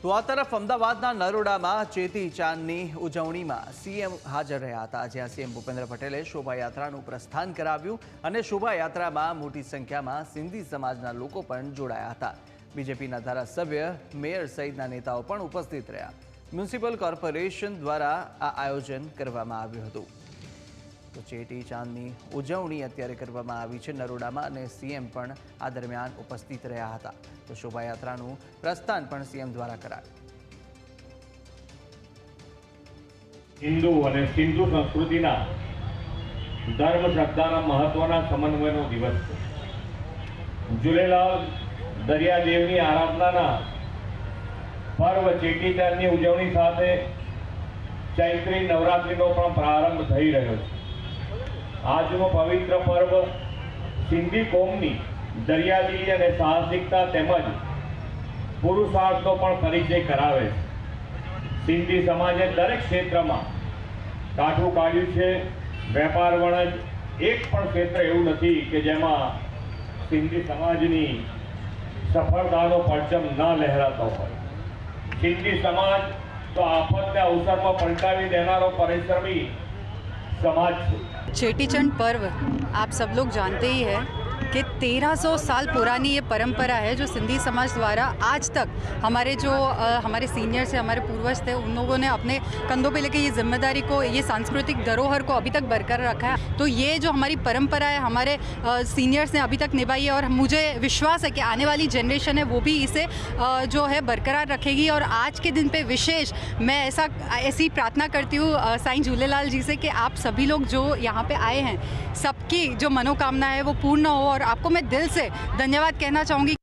તો આ તરફ અમદાવાદના નરોડામાં ચેતી ચાંદની ઉજવણીમાં સીએમ હાજર રહ્યા હતા, જ્યાં સીએમ ભૂપેન્દ્ર પટેલે શોભાયાત્રાનું પ્રસ્થાન કરાવ્યું અને શોભાયાત્રામાં મોટી સંખ્યામાં સિંધી સમાજના લોકો પણ જોડાયા હતા. બીજેપીના ધારાસભ્ય, મેયર સહિતના નેતાઓ પણ ઉપસ્થિત રહ્યા. મ્યુનિસિપલ કોર્પોરેશન દ્વારા આ આયોજન કરવામાં આવ્યું હતું. તો ચેટી ચાંદની ઉજવણી અત્યારે કરવામાં આવી છે નરોડામાં અને સીએમ પણ આ દરમિયાન ઉપસ્થિત રહ્યા હતા. તો શોભાયાત્રાનું પ્રસ્થાન પણ સીએમ દ્વારા કરાયું. હિન્દુ અને સિંધુ સંસ્કૃતિના ધર્મ શ્રદ્ધાના મહત્વના સમન્વયનો દિવસ છે. ઝૂલેલાલ દરિયાદેવની આરાધનાના પર્વ ચેટીચાંદની ઉજવણી સાથે ચૈત્રી નવરાત્રિનો પણ પ્રારંભ થઈ રહ્યો છે. આજનો પવિત્ર પર્વ સિંધી કોમની દરિયાદિલી અને સાહસિકતા તેમજ પુરુષાર્થનો પણ પરિચય કરાવે છે. સિંધી સમાજે દરેક ક્ષેત્રમાં કાઠું કાઢ્યું છે. વેપાર વણજ એક પણ ક્ષેત્ર એવું નથી કે જેમાં સિંધી સમાજની સફળતાનો પરચમ ન લહેરાતો હોય. સિંધી સમાજ તો આફતને અવસરમાં પલટાવી દેનારો પરિશ્રમી समाज है. चेटीचंड पर्व आप सब लोग जानते ही हैं कि 1300 साल पुरानी ये परंपरा है जो सिंधी समाज द्वारा आज तक हमारे सीनियर्स हैं, हमारे पूर्वज थे, उन लोगों ने अपने कंधों पे लेके ये जिम्मेदारी को, ये सांस्कृतिक धरोहर को अभी तक बरकरार रखा है. तो ये जो हमारी परंपरा है हमारे सीनियर्स ने अभी तक निभाई है और मुझे विश्वास है कि आने वाली जनरेशन है वो भी इसे जो है बरकरार रखेगी. और आज के दिन पे विशेष मैं ऐसी प्रार्थना करती हूँ साईं झूलेलाल जी से कि आप सभी लोग जो यहाँ पे आए हैं सबकी जो मनोकामना है वो पूर्ण हो. और आपको मैं दिल से धन्यवाद कहना चाहूँगी.